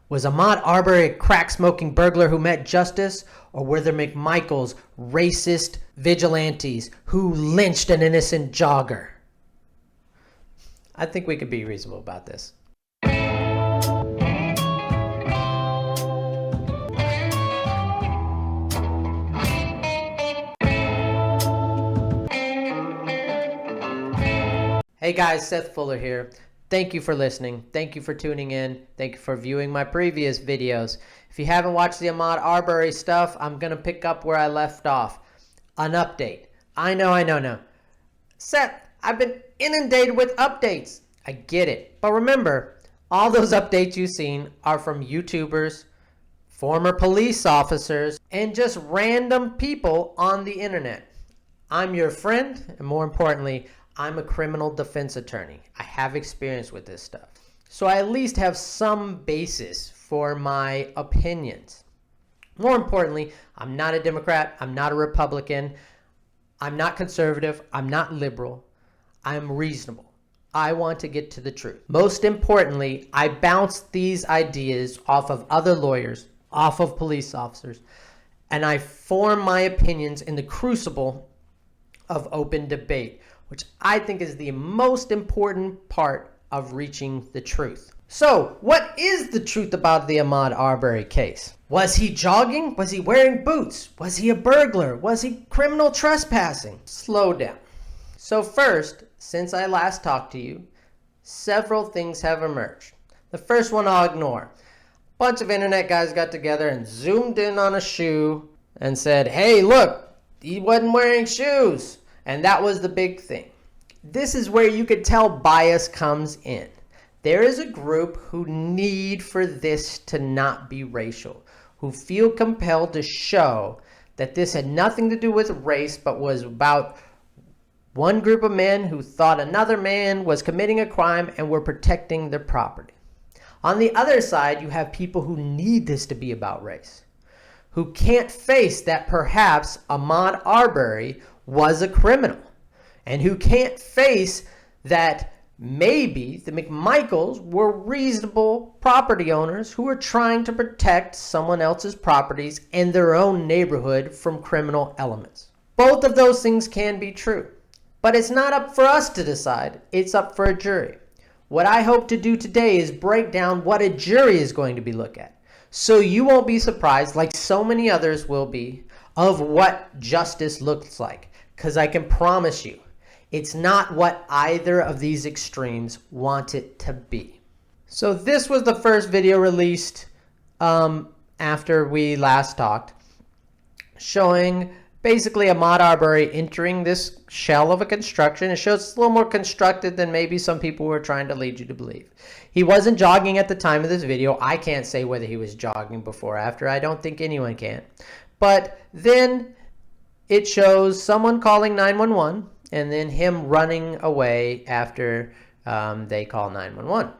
Was Ahmaud Arbery a crack-smoking burglar who met justice? Or were the McMichaels racist vigilantes who lynched an innocent jogger? I think we could be reasonable about this. Hey guys, Seth Fuller here. Thank you for listening. Thank you for tuning in. Thank you for viewing my previous videos. If you haven't watched the Ahmaud Arbery stuff, I'm going to pick up where I left off. An update. I know. Seth, I've been inundated with updates. I get it. But remember, all those updates you've seen are from YouTubers, former police officers, and just random people on the internet. I'm your friend, and more importantly, I'm a criminal defense attorney. I have experience with this stuff. So I at least have some basis for my opinions. More importantly, I'm not a Democrat. I'm not a Republican. I'm not conservative. I'm not liberal. I'm reasonable. I want to get to the truth. Most importantly, I bounce these ideas off of other lawyers, off of police officers, and I form my opinions in the crucible of open debate, which I think is the most important part of reaching the truth. So, what is the truth about the Ahmaud Arbery case? Was he jogging? Was he wearing boots? Was he a burglar? Was he criminal trespassing? Slow down. So first, since I last talked to you, several things have emerged. The first one I'll ignore. A bunch of internet guys got together and zoomed in on a shoe and said, hey, look, he wasn't wearing shoes. And that was the big thing. This is where you could tell bias comes in. There is a group who need for this to not be racial, who feel compelled to show that this had nothing to do with race, but was about one group of men who thought another man was committing a crime and were protecting their property. On the other side, you have people who need this to be about race, who can't face that perhaps Ahmaud Arbery was a criminal, and who can't face that maybe the McMichaels were reasonable property owners who were trying to protect someone else's properties and their own neighborhood from criminal elements. Both of those things can be true, but it's not up for us to decide. It's up for a jury. What I hope to do today is break down what a jury is going to be looking at, so you won't be surprised, like so many others will be, of what justice looks like. Because I can promise you, it's not what either of these extremes want it to be. So this was the first video released after we last talked, showing basically Ahmaud Arbery entering this shell of a construction. It shows it's a little more constructed than maybe some people were trying to lead you to believe. He wasn't jogging at the time of this video. I can't say whether he was jogging before or after. I don't think anyone can. But then it shows someone calling 911 and then him running away after they call 911.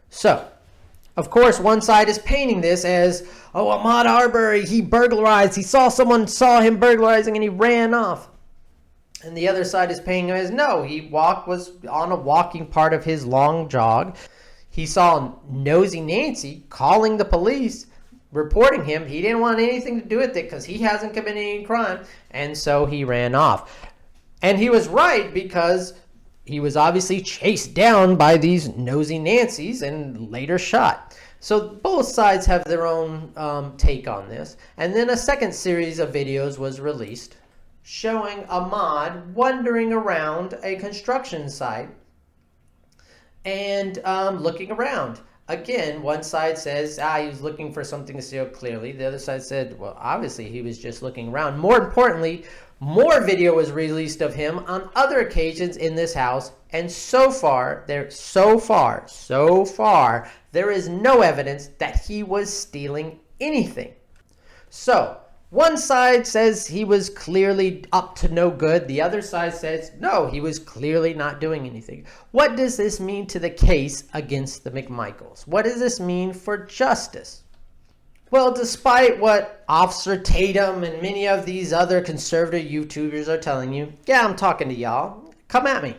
So, of course, one side is painting this as, oh, Ahmaud Arbery, he burglarized. Someone saw him burglarizing and he ran off. And the other side is painting him as, no, he was on a walking part of his long jog. He saw Nosy Nancy calling the police, reporting him. He didn't want anything to do with it because he hasn't committed any crime, and so he ran off. And he was right, because he was obviously chased down by these Nosy Nancys and later shot. So both sides have their own take on this. And then a second series of videos was released showing Ahmaud wandering around a construction site and looking around. Again, one side says, he was looking for something to steal clearly. The other side said, well, obviously he was just looking around. More importantly, more video was released of him on other occasions in this house. And so far, there is no evidence that he was stealing anything. So, one side says he was clearly up to no good. The other side says, no, he was clearly not doing anything. What does this mean to the case against the McMichaels? What does this mean for justice? Well, despite what Officer Tatum and many of these other conservative YouTubers are telling you, yeah, I'm talking to y'all. Come at me.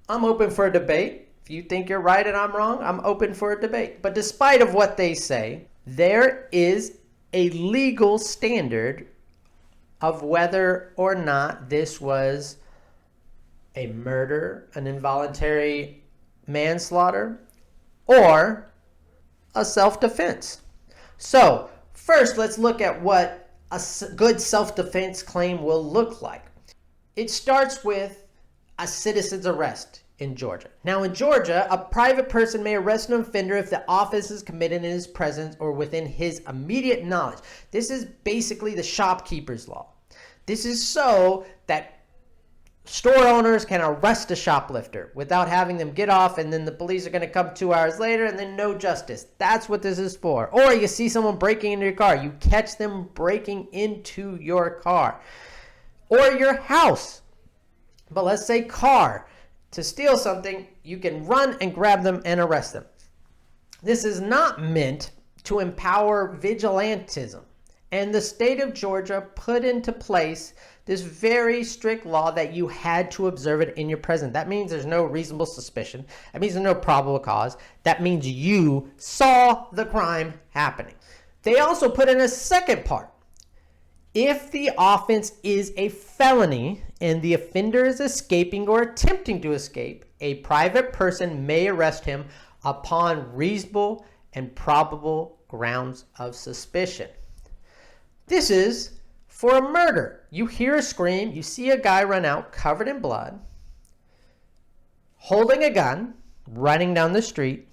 I'm open for a debate. If If you think you're right and I'm wrong, I'm open for a debate. But despite of what they say, there is a legal standard of whether or not this was a murder, an involuntary manslaughter, or a self-defense. So first, let's look at what a good self-defense claim will look like. It starts with a citizen's arrest in Georgia. Now in Georgia, a private person may arrest an offender if the offense is committed in his presence or within his immediate knowledge. This is basically the shopkeeper's law. This is so that store owners can arrest a shoplifter without having them get off, and then the police are going to come 2 hours later and then no justice. That's what this is for. Or you see someone breaking into your car. You catch them breaking into your car or your house. But let's say car. To steal something, you can run and grab them and arrest them. This is not meant to empower vigilantism. And the state of Georgia put into place this very strict law that you had to observe it in your presence. That means there's no reasonable suspicion. That means there's no probable cause. That means you saw the crime happening. They also put in a second part. If the offense is a felony and the offender is escaping or attempting to escape, a private person may arrest him upon reasonable and probable grounds of suspicion. This is for a murder. You hear a scream, you see a guy run out covered in blood, holding a gun, running down the street.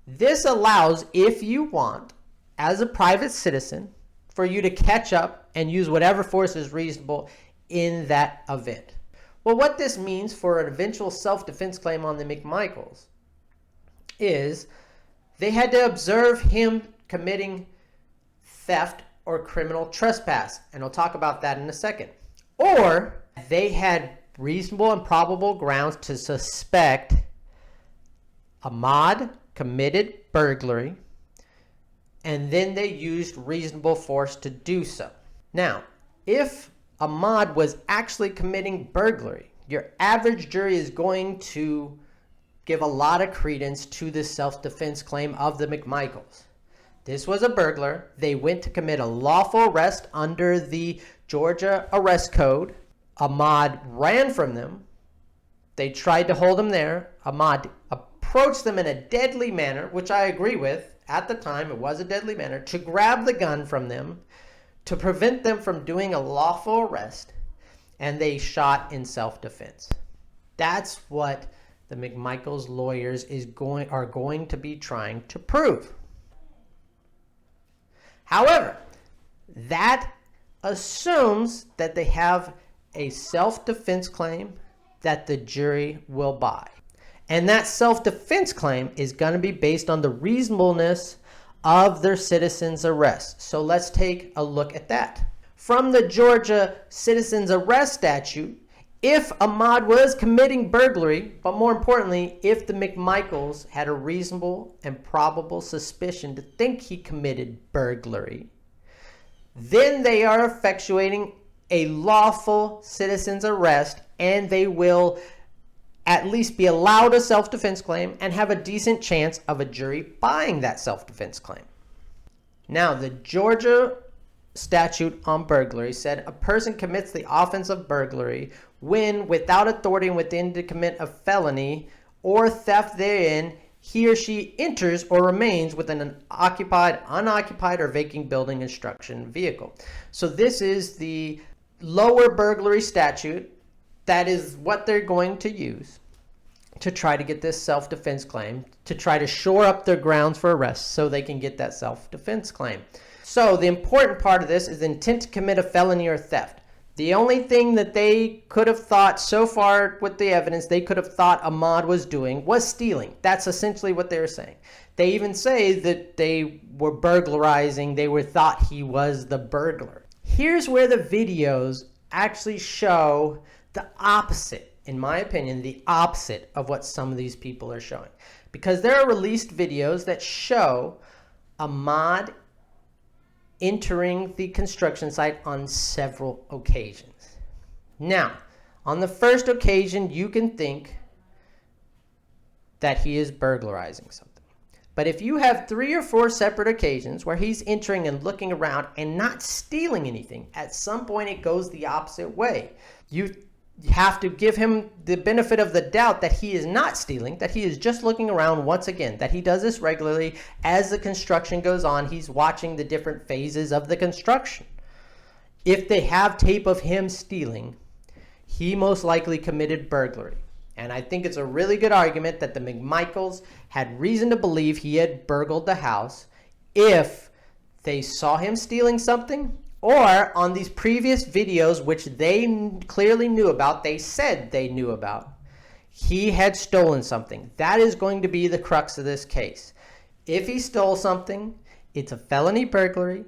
This allows, if you want, as a private citizen, for you to catch up and use whatever force is reasonable in that event. Well, what this means for an eventual self-defense claim on the McMichaels is they had to observe him committing theft or criminal trespass, and I'll talk about that in a second. Or they had reasonable and probable grounds to suspect Ahmaud committed burglary, and then they used reasonable force to do so. Now, if Ahmaud was actually committing burglary, your average jury is going to give a lot of credence to this self-defense claim of the McMichaels. This was a burglar. They went to commit a lawful arrest under the Georgia arrest code. Ahmaud ran from them. They tried to hold him there. Ahmaud approached them in a deadly manner, which I agree with. At the time, it was a deadly manner, to grab the gun from them, to prevent them from doing a lawful arrest, and they shot in self-defense. That's what the McMichaels lawyers are going to be trying to prove. However, that assumes that they have a self-defense claim that the jury will buy. And that self-defense claim is going to be based on the reasonableness of their citizen's arrest. So let's take a look at that. From the Georgia citizen's arrest statute, if Ahmaud was committing burglary, but more importantly, if the McMichaels had a reasonable and probable suspicion to think he committed burglary, then they are effectuating a lawful citizen's arrest, and they will at least be allowed a self-defense claim and have a decent chance of a jury buying that self-defense claim. Now, the Georgia statute on burglary said a person commits the offense of burglary when, without authority and within to commit a felony or theft therein, he or she enters or remains within an occupied, unoccupied, or vacant building, construction, vehicle. So this is the lower burglary statute. That is what they're going to use to try to get this self-defense claim, to try to shore up their grounds for arrest so they can get that self-defense claim. So the important part of this is the intent to commit a felony or theft. The only thing that they could have thought so far with the evidence they could have thought Ahmaud was doing was stealing. That's essentially what they were saying. They even say that they were burglarizing. They thought he was the burglar. Here's where the videos actually show the opposite, in my opinion, the opposite of what some of these people are showing. Because there are released videos that show Ahmaud entering the construction site on several occasions. Now, on the first occasion, you can think that he is burglarizing something. But if you have 3 or 4 separate occasions where he's entering and looking around and not stealing anything, at some point it goes the opposite way. You have to give him the benefit of the doubt that he is not stealing, that he is just looking around once again, that he does this regularly. As the construction goes on, he's watching the different phases of the construction. If they have tape of him stealing, he most likely committed burglary. And I think it's a really good argument that the McMichaels had reason to believe he had burgled the house if they saw him stealing something, or on these previous videos, which they clearly knew about, they said they knew about, he had stolen something. That is going to be the crux of this case. If he stole something, it's a felony burglary.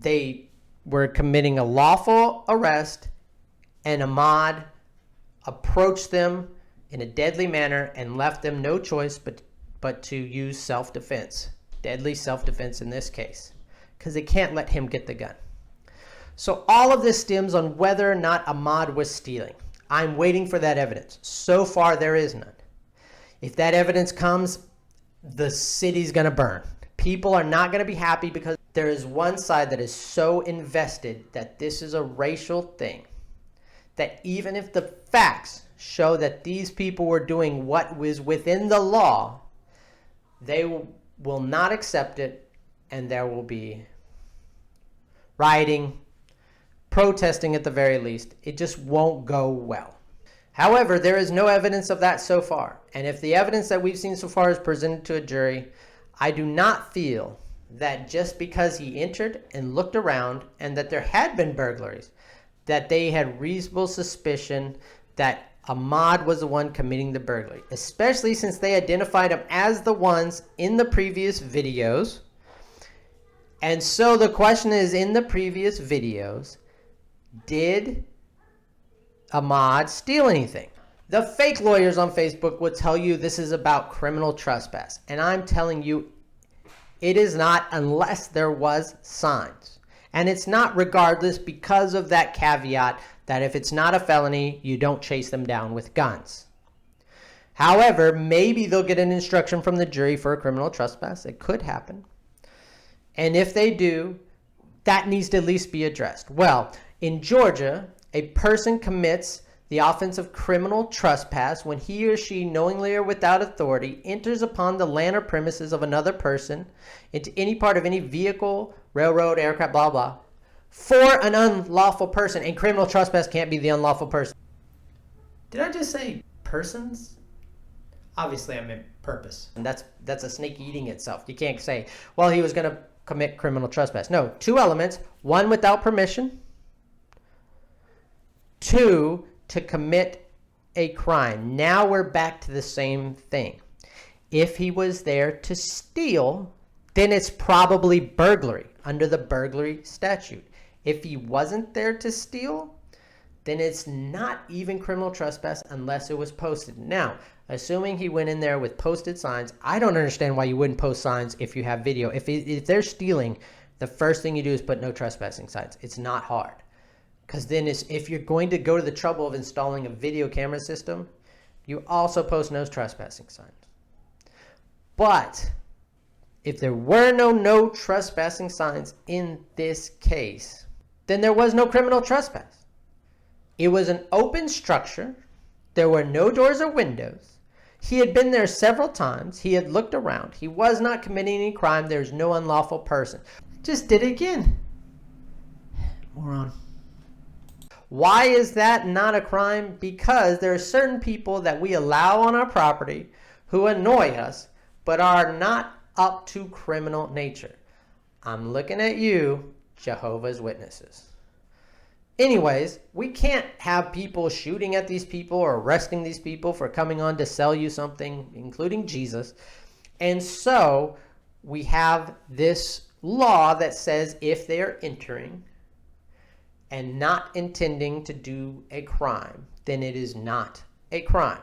They were committing a lawful arrest, and Ahmaud approached them in a deadly manner and left them no choice but to use self-defense. Deadly self-defense in this case, because they can't let him get the gun. So all of this stems on whether or not Ahmaud was stealing. I'm waiting for that evidence. So far, there is none. If that evidence comes, the city's going to burn. People are not going to be happy because there is one side that is so invested that this is a racial thing, that even if the facts show that these people were doing what was within the law, they will not accept it, and there will be rioting, protesting at the very least. It just won't go well. However, there is no evidence of that so far. And if the evidence that we've seen so far is presented to a jury, I do not feel that just because he entered and looked around and that there had been burglaries, that they had reasonable suspicion that Ahmaud was the one committing the burglary, especially since they identified him as the ones in the previous videos. And so the question is, in the previous videos, did Ahmaud steal anything? The fake lawyers on Facebook will tell you this is about criminal trespass. And I'm telling you, it is not, unless there was signs. And it's not regardless, because of that caveat that if it's not a felony, you don't chase them down with guns. However, maybe they'll get an instruction from the jury for a criminal trespass. It could happen. And if they do, that needs to at least be addressed. Well, in Georgia, a person commits the offense of criminal trespass when he or she, knowingly or without authority, enters upon the land or premises of another person into any part of any vehicle, railroad, aircraft, blah, blah, for an unlawful person. And criminal trespass can't be the unlawful person. Did I just say persons? Obviously, I meant purpose. And that's a snake eating itself. You can't say, well, he was going to commit criminal trespass. No, 2 elements. 1, without permission. 2, to commit a crime. Now we're back to the same thing. If he was there to steal, then it's probably burglary under the burglary statute. If he wasn't there to steal, then it's not even criminal trespass unless it was posted. Now, assuming he went in there with posted signs, I don't understand why you wouldn't post signs if you have video. If they're stealing, the first thing you do is put no trespassing signs. It's not hard. Because then if you're going to go to the trouble of installing a video camera system, you also post no trespassing signs. But if there were no trespassing signs in this case, then there was no criminal trespass. It was an open structure. There were no doors or windows. He had been there several times. He had looked around. He was not committing any crime. There's no unlawful person. Just did it again. Moron. Why is that not a crime? Because there are certain people that we allow on our property who annoy us, but are not up to criminal nature. I'm looking at you, Jehovah's Witnesses. Anyways, we can't have people shooting at these people or arresting these people for coming on to sell you something, including Jesus. And so we have this law that says if they are entering and not intending to do a crime, then it is not a crime.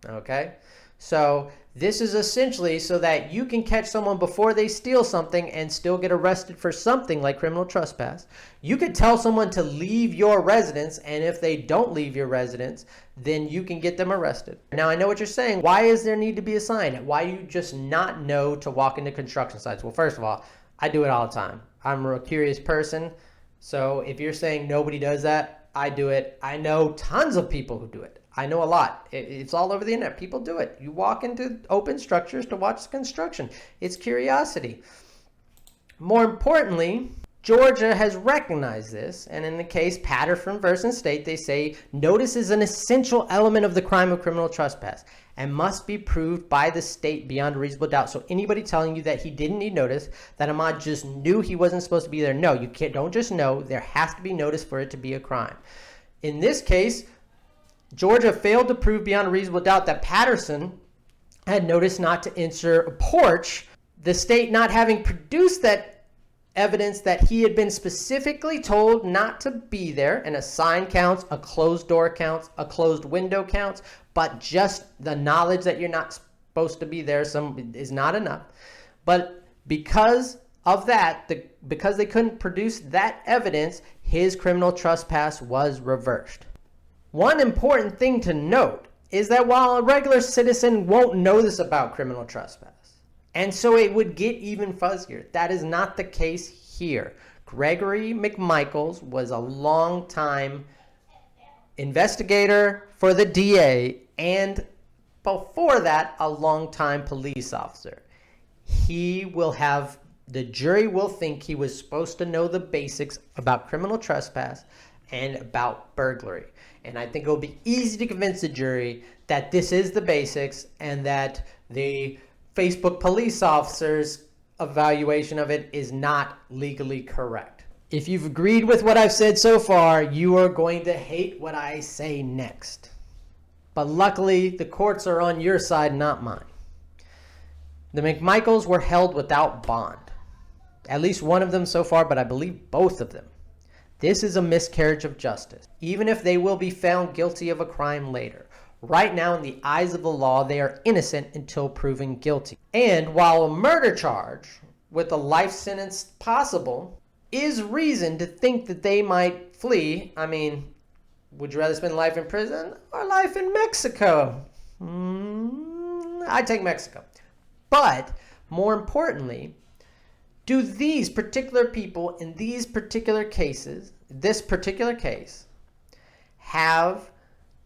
Okay? So This is essentially so that you can catch someone before they steal something and still get arrested for something like criminal trespass. You could tell someone to leave your residence, and if they don't leave your residence, then you can get them arrested. Now, I know what you're saying. Why is there need to be a sign? Why do you just not know to walk into construction sites? Well, first of all, I do it all the time. I'm a curious person. So if you're saying nobody does that, I do it. I know tons of people who do it. I know a lot. It's all over the internet. People do it. You walk into open structures to watch construction. It's curiosity. More importantly, Georgia has recognized this, and in the case Patterson versus State, they say notice is an essential element of the crime of criminal trespass and must be proved by the state beyond a reasonable doubt. So anybody telling you that he didn't need notice, that Ahmaud just knew he wasn't supposed to be there, no, you can't. Don't just know. There has to be notice for it to be a crime. In this case, Georgia failed to prove beyond a reasonable doubt that Patterson had notice not to enter a porch, the state not having produced that evidence that he had been specifically told not to be there, and a sign counts, a closed door counts, a closed window counts, but just the knowledge that you're not supposed to be there is not enough. But because of that, because they couldn't produce that evidence, his criminal trespass was reversed. One important thing to note is that while a regular citizen won't know this about criminal trespass, and so it would get even fuzzier, that is not the case here. Gregory McMichaels was a long-time investigator for the DA, and before that, a long-time police officer. The jury will think he was supposed to know the basics about criminal trespass and about burglary. And I think it'll be easy to convince the jury that this is the basics and that the Facebook police officer's evaluation of it is not legally correct. If you've agreed with what I've said so far, you are going to hate what I say next. But luckily, the courts are on your side, not mine. The McMichaels were held without bond. At least one of them so far, but I believe both of them. This is a miscarriage of justice, even if they will be found guilty of a crime later. Right now, in the eyes of the law, they are innocent until proven guilty. And while a murder charge with a life sentence possible is reason to think that they might flee, I mean, would you rather spend life in prison or life in Mexico? I'd take Mexico. But more importantly, do these particular people in these particular cases, this particular case, have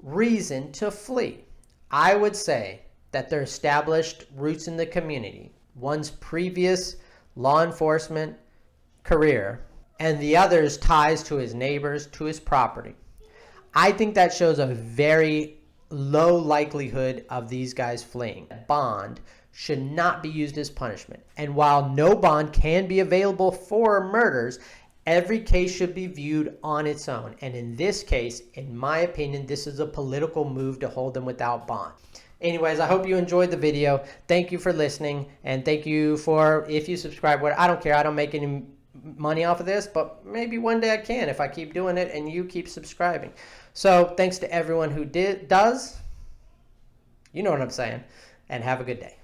reason to flee? I would say that their established roots in the community, one's previous law enforcement career, and the other's ties to his neighbors, to his property. I think that shows a very low likelihood of these guys fleeing. Bond should not be used as punishment. And while no bond can be available for murders, every case should be viewed on its own. And in this case, in my opinion, this is a political move to hold them without bond. Anyways, I hope you enjoyed the video. Thank you for listening. And thank you for, if you subscribe, I don't care. I don't make any money off of this, but maybe one day I can if I keep doing it and you keep subscribing. So thanks to everyone who does. You know what I'm saying. And have a good day.